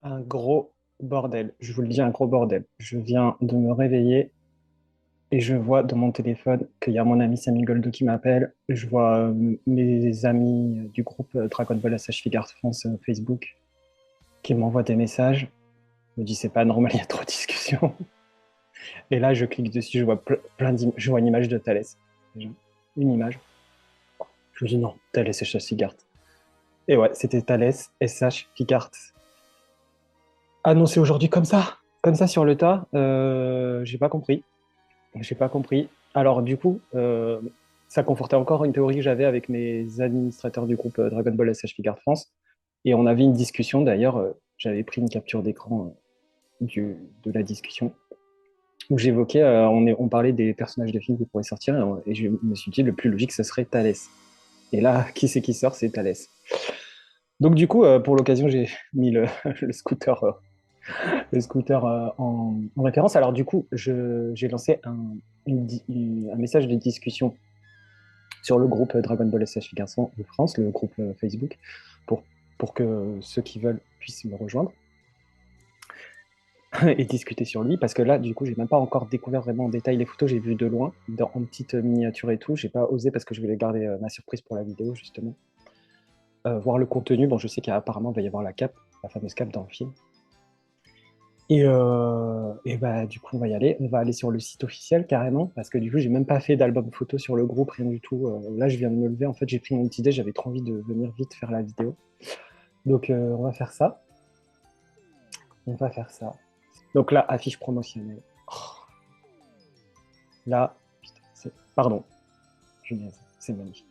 Un gros bordel. Je vous le dis, un gros bordel. Je viens de me réveiller et je vois dans mon téléphone qu'il y a mon ami Samy Goldo qui m'appelle. Je vois mes amis du groupe Dragon Ball SH Figart France Facebook qui m'envoient des messages. Je me dis, c'est pas normal, il y a trop de discussions. Et là, je clique dessus, je vois plein d'images. Je vois une image de Thalès. Déjà. Une image. Je me dis, non, Thalès SH Figart. Et ouais, c'était Thalès SH Figart. Annoncé aujourd'hui comme ça sur le tas. J'ai pas compris. J'ai pas compris. Alors, du coup, ça confortait encore une théorie que j'avais avec mes administrateurs du groupe Dragon Ball SH Figard France. Et on avait une discussion, d'ailleurs, j'avais pris une capture d'écran de la discussion, où j'évoquais, on parlait des personnages de films qui pourraient sortir, et je me suis dit, le plus logique, ce serait Thalès. Et là, qui c'est qui sort? C'est Thalès. Donc, du coup, pour l'occasion, j'ai mis le scooter en référence. Alors du coup, j'ai lancé un message de discussion sur le groupe Dragon Ball SH Garçon de France, le groupe Facebook, pour, pour que ceux qui veulent puissent me rejoindre et discuter sur lui. Parce que là, du coup, j'ai même pas encore découvert vraiment en détail les photos. J'ai vu de loin, en petite miniature et tout. J'ai pas osé parce que je voulais garder ma surprise pour la vidéo, justement. Voir le contenu. Bon, je sais qu'apparemment, il va y avoir la cape, la fameuse cape dans le film. Et bah, du coup, on va y aller. On va aller sur le site officiel carrément, parce que du coup, j'ai même pas fait d'album photo sur le groupe, rien du tout. Là, je viens de me lever. En fait, j'ai pris mon petit déj, j'avais trop envie de venir vite faire la vidéo. Donc, on va faire ça. On va faire ça. Donc là, affiche promotionnelle. Oh, là, putain, pardon, punaise, c'est magnifique.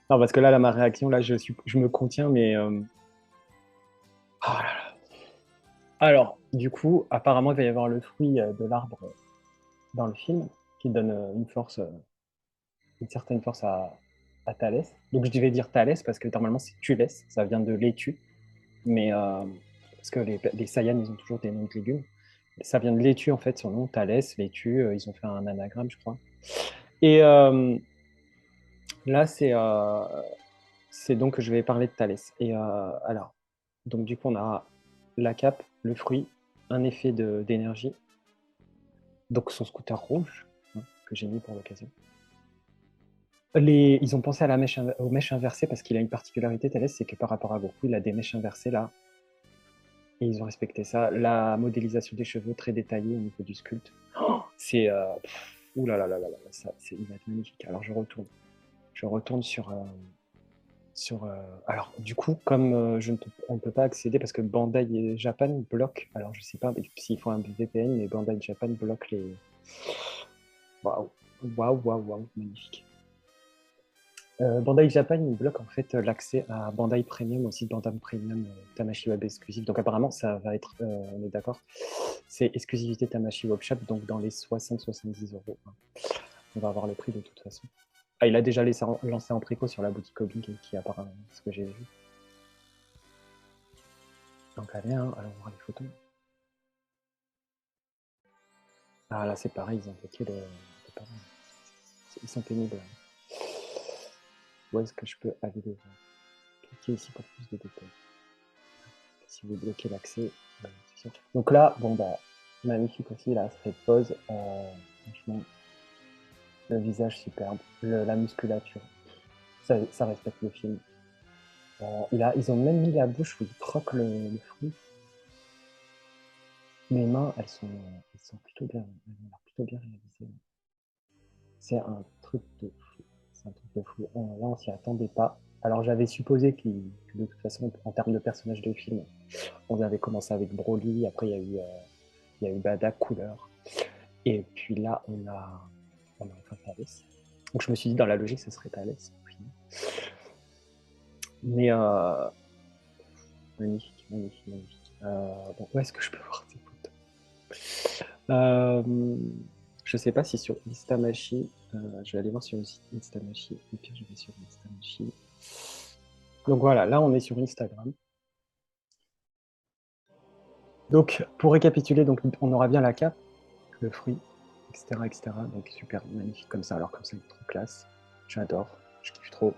Non, parce que là, ma réaction, là, je me contiens, mais oh là là. Alors, du coup, apparemment, il va y avoir le fruit de l'arbre dans le film qui donne une certaine force à Thalès. Donc je devais dire Thalès parce que normalement c'est Tulès, ça vient de laitue, mais parce que les Saiyans ils ont toujours des noms de légumes. Ça vient de laitue en fait, son nom Thalès, laitue, ils ont fait un anagramme je crois. Et là c'est donc que je vais parler de Thalès. Et alors, donc du coup on a la cape, le fruit, un effet d'énergie, donc son scooter rouge hein, que j'ai mis pour l'occasion. Ils ont pensé à aux mèches inversées parce qu'il a une particularité, Thalès, c'est que par rapport à Goku, il a des mèches inversées là, et ils ont respecté ça. La modélisation des cheveux très détaillée au niveau du sculpte. Oh, c'est ouh là là là là là, ça, il va être magnifique. Alors je retourne alors du coup, comme on ne peut pas accéder parce que Bandai Japan bloque. Alors je sais pas s'il faut un VPN, mais Bandai Japan bloque les. Waouh, waouh, waouh, waouh, magnifique. Bandai Japan il bloque en fait l'accès à Bandai Premium, aussi Bandai Premium Tamashii Web exclusif. Donc apparemment ça va être, on est d'accord, c'est exclusivité Tamashii Web Shop, donc dans les 60-70 euros. Hein. On va avoir le prix de toute façon. Ah, il a déjà lancé en préco sur la boutique Hobby qui apparemment ce que j'ai vu. Donc allez, hein, allons voir les photos. Ah là c'est pareil, ils ont bloqué le. Ils sont pénibles. Où est-ce que je peux aller les voir? Cliquez ici pour plus de détails. Si vous bloquez l'accès, c'est sûr. Donc là, bon bah, magnifique aussi là, cette pose. Franchement, le visage superbe, la musculature, ça respecte le film. Ils ont même mis la bouche où il croque le fruit. Les mains, elles sont elles ont l'air plutôt bien réalisées. C'est un truc de fou. C'est un truc de fou. Là, on s'y attendait pas. Alors j'avais supposé que de toute façon, en termes de personnages de film, on avait commencé avec Broly, après il y a eu Bada, Couleur. Et puis là, on a enfin Thalès. Donc je me suis dit, dans la logique, ce serait Thalès. Mais magnifique, magnifique, magnifique. Bon, où est-ce que je peux voir ces photos Je sais pas si sur Instamachi, je vais aller voir sur le site Instamachi. Et puis je vais sur Instamachi. Donc voilà, là on est sur Instagram. Donc pour récapituler, donc on aura bien la cape, le fruit, etc., etc. Donc super magnifique comme ça. Alors comme ça, il est trop classe. J'adore, je kiffe trop.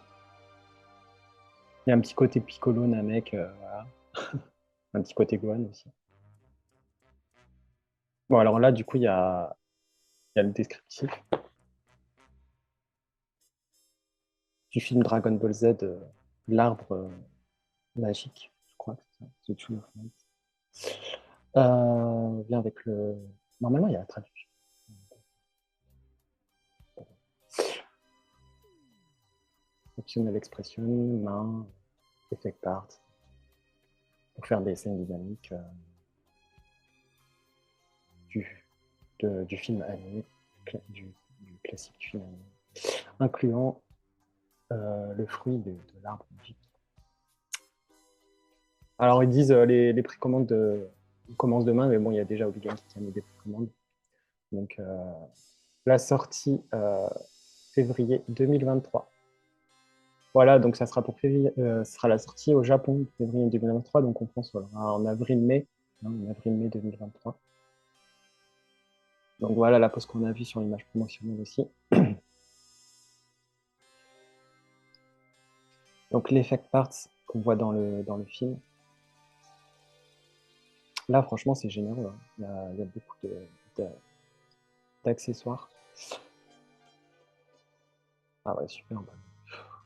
Il y a un petit côté piccolo, Namek, voilà. Un petit côté Gohan aussi. Bon, alors là, du coup, il y a le descriptif du film Dragon Ball Z, l'arbre magique, je crois que c'est ça. The Tree of Light. Vient avec le... Normalement, il y a la traduction. Optional expression, main, effect part, pour faire des scènes dynamiques du film animé, du classique du film animé, incluant le fruit de l'arbre magique. Alors, ils disent les précommandes commencent demain, mais bon, il y a déjà Oblivion qui a mis des précommandes. Donc, la sortie février 2023. Voilà, donc ça sera pour février, sera la sortie au Japon février 2023, donc en France, voilà, en avril-mai, hein, en avril-mai 2023. Donc voilà la pose qu'on a vue sur l'image promotionnelle aussi. Donc l'effect parts qu'on voit dans le film. Là, franchement, c'est généreux. Hein. Il y a beaucoup d'accessoires. Ah ouais, super.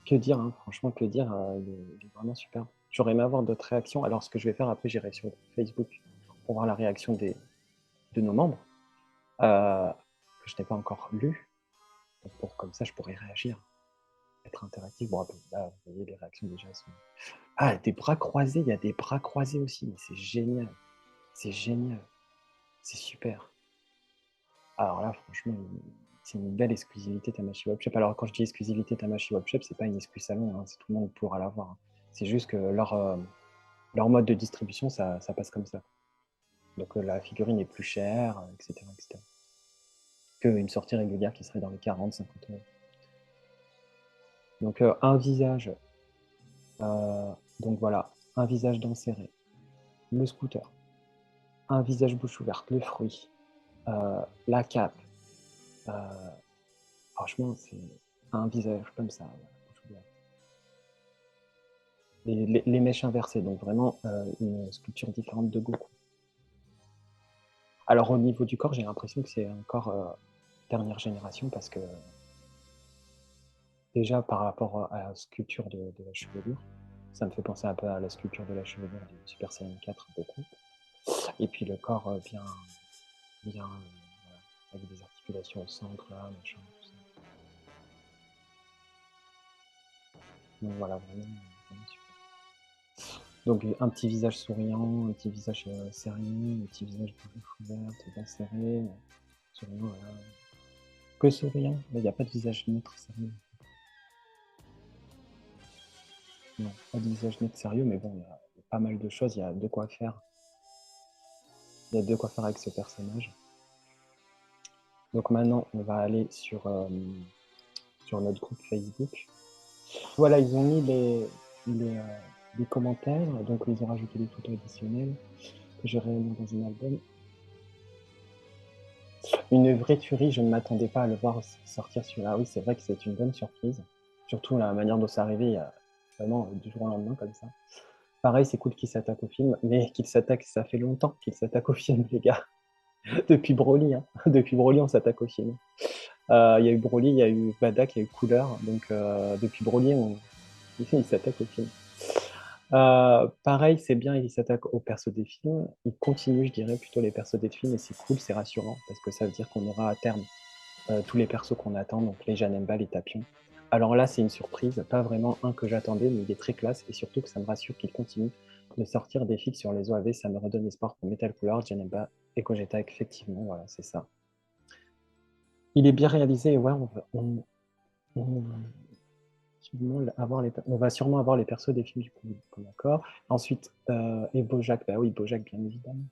Que dire, hein, franchement, que dire, il est vraiment super. J'aurais aimé avoir d'autres réactions. Alors, ce que je vais faire après, j'irai sur Facebook pour voir la réaction de nos membres, que je n'ai pas encore lu. Donc, comme ça, je pourrais réagir, être interactif. Bon, là, vous voyez, les réactions déjà sont... Ah, des bras croisés, il y a des bras croisés aussi, mais c'est génial. C'est génial. C'est super. Alors là, franchement, c'est une belle exclusivité Tamashii Webshop. Alors, quand je dis exclusivité Tamashii Webshop, c'est pas une exclu salon, hein, tout le monde pourra l'avoir. Hein. C'est juste que leur mode de distribution, ça passe comme ça. Donc la figurine est plus chère, etc. etc. qu'une sortie régulière qui serait dans les 40-50 euros. Donc un visage, donc voilà, un visage dents serrées, le scooter, un visage bouche ouverte, le fruit, la cape. Franchement, c'est un visage comme ça, bouche ouverte. Les mèches inversées, donc vraiment une sculpture différente de Goku. Alors au niveau du corps, j'ai l'impression que c'est un corps dernière génération parce que déjà par rapport à la sculpture de la chevelure, ça me fait penser un peu à la sculpture de la chevelure du Super Saiyan 4 beaucoup. Et puis le corps bien voilà, avec des articulations au centre là, machin, tout ça. Donc voilà, vraiment super. Donc un petit visage souriant, un petit visage sérieux, un petit visage bouche ouverte, bien serré, souriant, voilà. Que souriant, il n'y a pas de visage neutre sérieux. Non, pas de visage neutre sérieux, mais bon, il y a pas mal de choses, il y a de quoi faire. Il y a de quoi faire avec ce personnage. Donc maintenant, on va aller sur notre groupe Facebook. Voilà, ils ont mis les commentaires, donc ils ont rajouté des photos additionnelles que j'ai réunies dans un album. Une vraie tuerie, je ne m'attendais pas à le voir sortir celui-là. Oui, c'est vrai que c'est une bonne surprise. Surtout la manière dont c'est arrivé, vraiment du jour au lendemain comme ça. Pareil, c'est cool qu'il s'attaque au film, mais qu'il s'attaque, ça fait longtemps qu'il s'attaque au film, les gars. Depuis Broly, hein. Depuis Broly, on s'attaque au film. Il y a eu Broly, il y a eu Badak, il y a eu Couleur. Donc depuis Broly, il s'attaque au film. Pareil, c'est bien, il s'attaque aux persos des films. Il continue, je dirais, plutôt les persos des films, et c'est cool, c'est rassurant, parce que ça veut dire qu'on aura à terme tous les persos qu'on attend, donc les Janemba, les Tapions. Alors là, c'est une surprise, pas vraiment un que j'attendais, mais il est très classe, et surtout que ça me rassure qu'il continue de sortir des figues sur les OAV, ça me redonne espoir pour Metal Couleur, Janemba et Gogeta, effectivement, voilà, c'est ça. Il est bien réalisé, et ouais, on va sûrement avoir les persos des films du coup, d'accord. Ensuite, et Bojack, bah oui, Bojack, bien évidemment.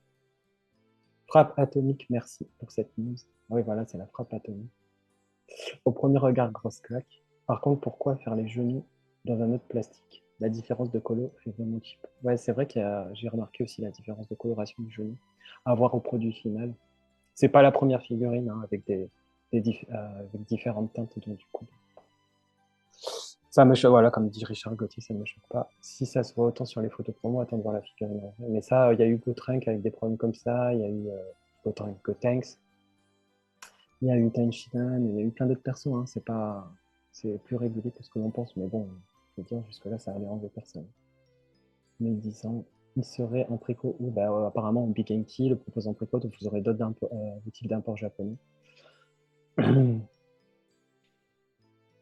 Frappe atomique, merci pour cette news. Oui, voilà, c'est la frappe atomique. Au premier regard, grosse claque. Par contre, pourquoi faire les genoux dans un autre plastique? La différence de colo fait vraiment cheap. Ouais, c'est vrai que j'ai remarqué aussi la différence de coloration du genou. À voir au produit final. C'est pas la première figurine hein, avec avec différentes teintes donc, du coup. Ça me choque, voilà, comme dit Richard Gauthier, ça ne me choque pas. Si ça se voit autant sur les photos pour moi, attends de voir la figurine en vrai. Mais ça, il y a eu Gotrink avec des problèmes comme ça, il y a eu Gotenks, il y a eu Tenshinhan, il y a eu plein d'autres persos, hein. C'est pas, c'est plus régulier que ce que l'on pense, mais bon, je veux dire, jusque-là, ça a dérange personne. Mais 10 ans, il serait en préco, ou bah, apparemment, Big Enki le propose en préco, donc vous aurez d'autres boutiques d'import japonais.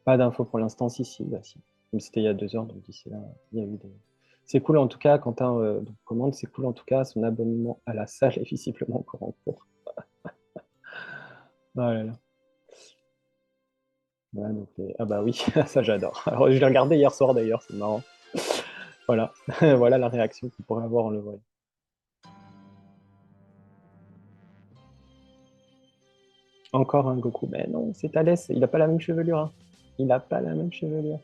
Pas d'infos pour l'instant, si, bah si. Comme c'était il y a 2 heures, donc d'ici là, il y a eu des. C'est cool en tout cas, Quentin commande, c'est cool en tout cas, son abonnement à la salle est visiblement encore en cours. Oh là là. Ouais, donc ah bah oui, ça j'adore. Alors je l'ai regardé hier soir d'ailleurs, c'est marrant. Voilà, voilà la réaction qu'on pourrait avoir en le voyant. Encore un Goku, mais non, c'est Thalès, il n'a pas la même chevelure. Hein. Il n'a pas la même chevelure.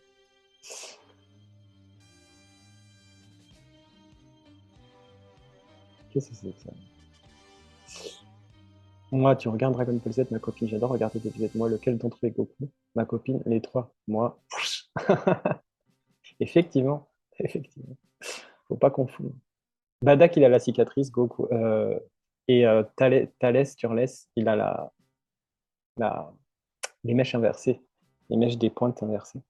Qu'est-ce que c'est que ça? Moi, tu regardes Dragon Ball Z, ma copine, j'adore regarder des vidéos. Moi, lequel d'entre les Goku? Ma copine, les trois. Moi, effectivement, effectivement. Faut pas confondre. Badak, il a la cicatrice, Goku. Et Thalès, Turles, il a la, les mèches inversées. Les mèches des pointes inversées.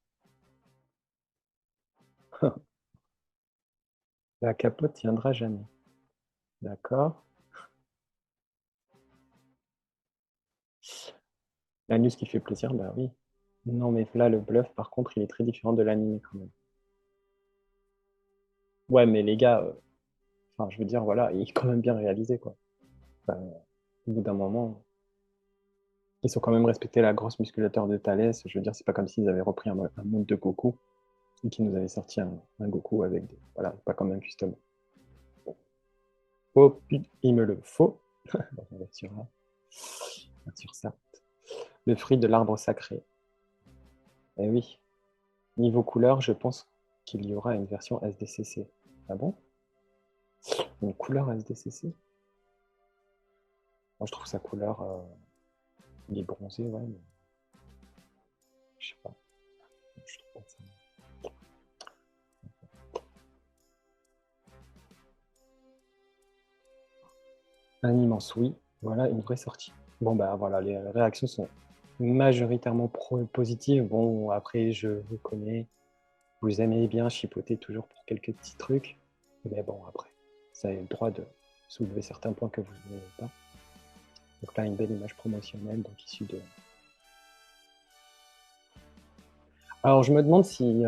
La capote tiendra jamais. D'accord. La news qui fait plaisir, bah oui. Non, mais là, le bluff, par contre, il est très différent de l'anime quand même. Ouais, mais les gars, enfin, je veux dire, voilà, il est quand même bien réalisé, quoi. Enfin, au bout d'un moment, ils ont quand même respecté la grosse musculature de Thalès. Je veux dire, c'est pas comme s'ils avaient repris un monde de Goku et qu'ils nous avaient sorti un Goku avec des. Voilà, pas comme un custom. Oh, il me le faut. On va sur ça. Le fruit de l'arbre sacré. Eh oui. Niveau couleur, je pense qu'il y aura une version SDCC. Ah bon? Une couleur SDCC? Moi, je trouve sa couleur. Il est bronzé, ouais, mais. Je sais pas. Je trouve pas ça. Un immense oui. Voilà une vraie sortie. Bon, bah voilà, les réactions sont majoritairement positives. Bon, après, je vous connais. Vous aimez bien chipoter toujours pour quelques petits trucs. Mais bon, après, ça a le droit de soulever certains points que vous n'aimez pas. Donc là, une belle image promotionnelle, donc issue de. Alors, je me demande si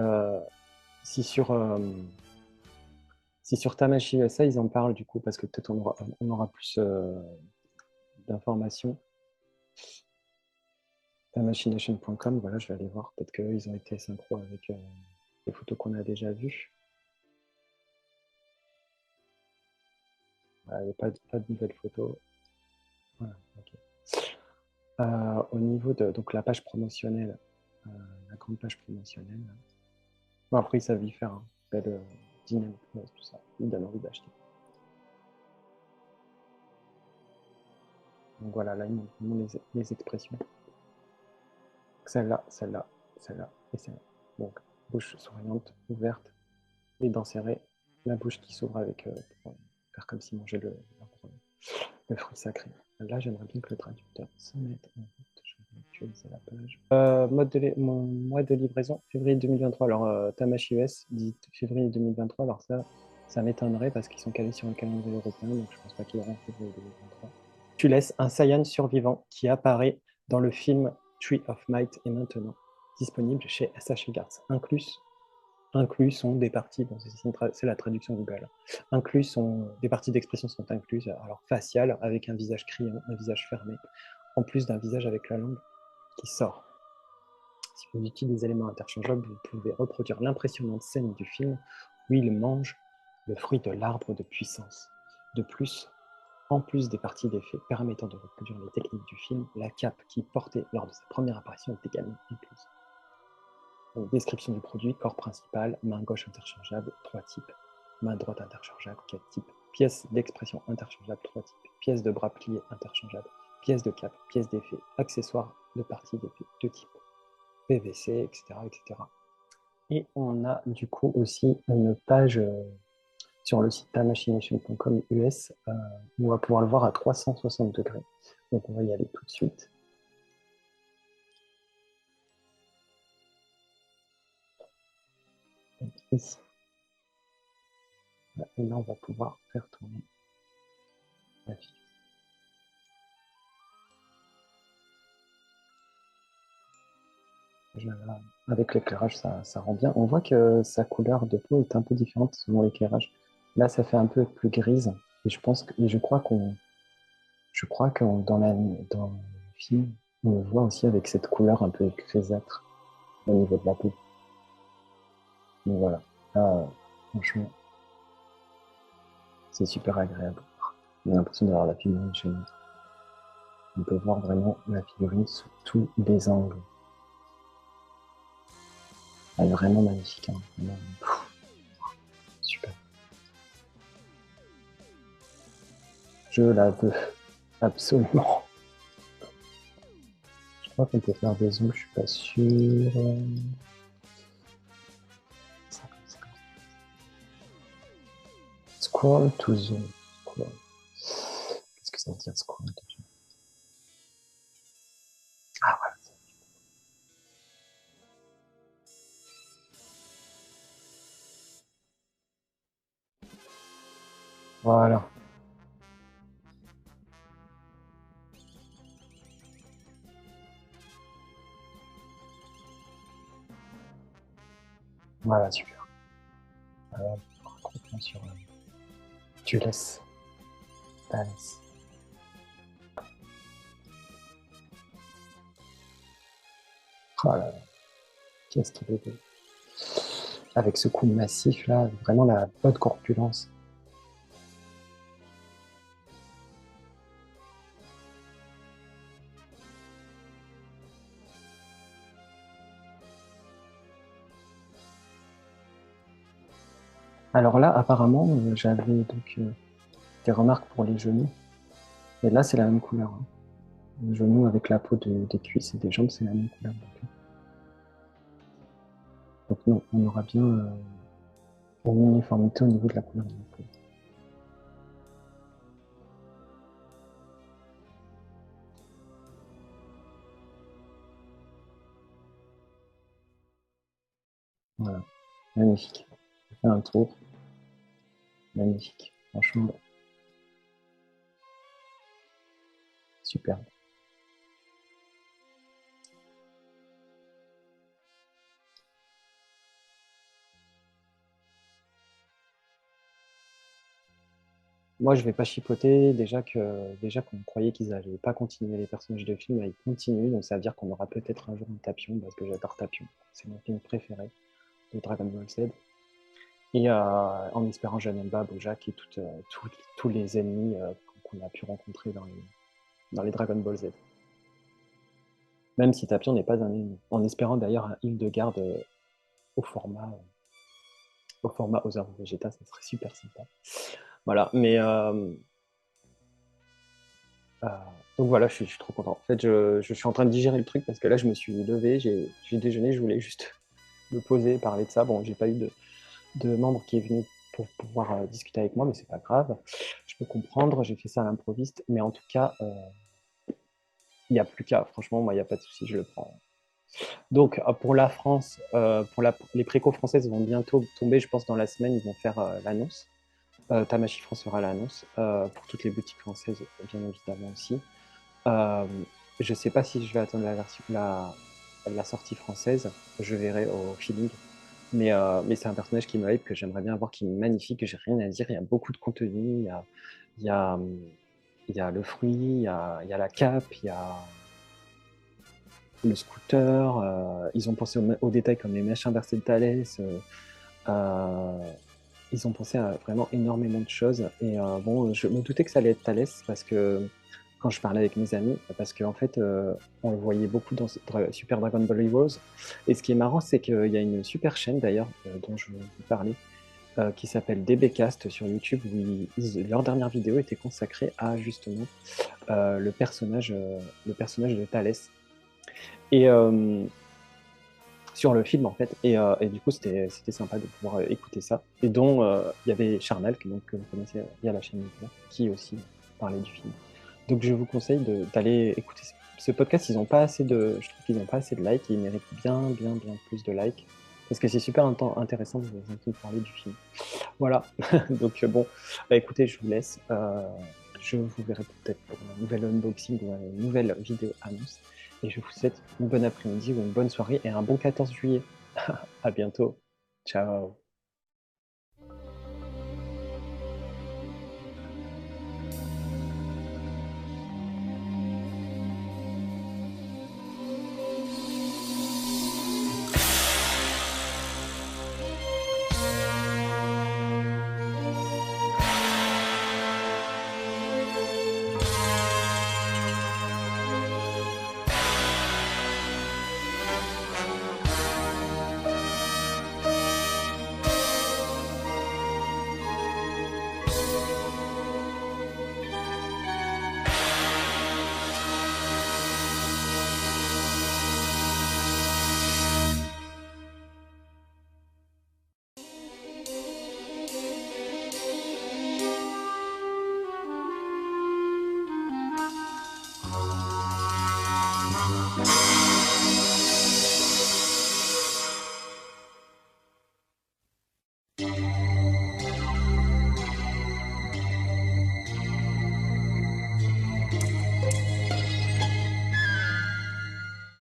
sur, si sur Tamashi USA, ils en parlent du coup, parce que peut-être on aura plus d'informations. Tamachination.com, voilà, je vais aller voir. Peut-être qu'ils ont été synchro avec les photos qu'on a déjà vues. Voilà, il n'y a pas de nouvelles photos. Voilà, okay. Au niveau de donc, la page promotionnelle, la grande page promotionnelle. Bon, après, ils savent y faire. Hein. Belle dynamique, tout ça. Ils donnent envie d'acheter. Donc voilà, là, ils montrent les expressions. Celle-là, celle-là, celle-là et celle-là. Donc, bouche souriante, ouverte, les dents serrées, la bouche qui s'ouvre avec pour faire comme si mangeait le fruit sacré. Là, j'aimerais bien que le traducteur se mette en route. Je vais actualiser la page. Mon mois de livraison, février 2023. Alors, Tamashi US dit février 2023. Alors ça m'étonnerait parce qu'ils sont calés sur un calendrier européen, donc je pense pas qu'ils auront février 2023. Tu laisses un Saiyan survivant qui apparaît dans le film Tree of Might est maintenant disponible chez SH Figures. Inclus sont des parties, bon, c'est la traduction Google, des parties d'expression sont incluses, alors faciales avec un visage criant, un visage fermé, en plus d'un visage avec la langue qui sort. Si vous utilisez des éléments interchangeables, vous pouvez reproduire l'impressionnante scène du film où il mange le fruit de l'arbre de puissance. De plus, en plus des parties d'effets permettant de reproduire les techniques du film, la cape qu'il portait lors de sa première apparition est également incluse. Donc, description du produit, corps principal, main gauche interchangeable, 3 types, main droite interchangeable, 4 types, pièces d'expression interchangeable, 3 types, pièces de bras pliés interchangeables, pièces de cape, pièces d'effet, accessoires de partie d'effet, 2 types, PVC, etc., etc. Et on a du coup aussi une page sur le site tamachination.com US où on va pouvoir le voir à 360 degrés. Donc on va y aller tout de suite. Donc, ici. Et là, on va pouvoir faire tourner la figure. Avec l'éclairage, ça rend bien. On voit que sa couleur de peau est un peu différente selon l'éclairage. Là, ça fait un peu plus grise. Et je crois que dans le film, on le voit aussi avec cette couleur un peu grisâtre au niveau de la peau. Donc voilà. Là, franchement, c'est super agréable. On a l'impression d'avoir la figurine chez nous. On peut voir vraiment la figurine sous tous les angles. Elle est vraiment magnifique. Hein. Vraiment, super. Je la veux. Absolument. Je crois qu'on peut faire des zooms, je suis pas sûr. Scroll to zoom. Scroll. Qu'est-ce que ça veut dire scroll to zoom? Ah voilà. Voilà. Voilà, super. Alors, complètement sur tu laisses. Thalès. Oh là là. Qu'est-ce qu'il est beau. Avec ce cou massif là, vraiment la bonne corpulence. Alors là, apparemment, j'avais donc des remarques pour les genoux. Et là, c'est la même couleur. Hein. Les genoux avec la peau des cuisses et des jambes, c'est la même couleur. Donc non, on aura bien une uniformité au niveau de la couleur de la peau. Voilà, magnifique. On fait un tour. Magnifique. Franchement, superbe. Moi, je vais pas chipoter. Déjà qu'on croyait qu'ils allaient pas continuer les personnages de film, là, ils continuent. Donc ça veut dire qu'on aura peut-être un jour un Tapion, parce que j'adore Tapion. C'est mon film préféré de Dragon Ball Z. Et en espérant Janemba, Bojack et tous les ennemis qu'on a pu rencontrer dans les Dragon Ball Z. Même si Tapion n'est pas un ennemi. En espérant d'ailleurs un Hildegarde au format aux arbres Vegeta, ça serait super sympa. Voilà, mais euh, donc voilà, je suis trop content. En fait, je suis en train de digérer le truc parce que là, je me suis levé, j'ai déjeuné, je voulais juste me poser, parler de ça. Bon, j'ai pas eu de membre qui est venu pour pouvoir discuter avec moi, mais c'est pas grave. Je peux comprendre, j'ai fait ça à l'improviste, mais en tout cas, il n'y a plus qu'à. Franchement, moi, il n'y a pas de souci, je le prends. Donc, pour la France, les précos françaises vont bientôt tomber, je pense, dans la semaine, ils vont faire l'annonce. Tamashi France fera l'annonce pour toutes les boutiques françaises, bien évidemment aussi. Euh, je ne sais pas si je vais attendre la sortie française, je verrai au feeling. Mais c'est un personnage qui me hype, que j'aimerais bien voir, qui est magnifique, que j'ai rien à dire. Il y a beaucoup de contenu, il y a, il y a le fruit, il y a la cape, il y a le scooter. Ils ont pensé aux détails comme les mèches inversées de Thalès. Euh, ils ont pensé à vraiment énormément de choses. Et bon, je me doutais que ça allait être Thalès parce que quand je parlais avec mes amis, parce qu'en fait, on le voyait beaucoup dans Super Dragon Ball Heroes. Et ce qui est marrant, c'est qu'il y a une super chaîne d'ailleurs, dont je vais vous parler, qui s'appelle DBcast sur YouTube, où leur dernière vidéo était consacrée à justement le personnage de Thalès. Et sur le film en fait. Et du coup, c'était sympa de pouvoir écouter ça. Et dont il y avait Charnel, que vous connaissez via la chaîne YouTube, qui aussi parlait du film. Donc je vous conseille d'aller écouter ce podcast. Ils ont pas assez de, je trouve qu'ils n'ont pas assez de likes et ils méritent bien plus de likes. Parce que c'est super intéressant de vous entendre parler du film. Voilà. Donc bon, bah, écoutez, je vous laisse. Je vous verrai peut-être pour un nouvel unboxing ou une nouvelle vidéo annonce. Et je vous souhaite une bonne après-midi ou une bonne soirée et un bon 14 juillet. À bientôt. Ciao.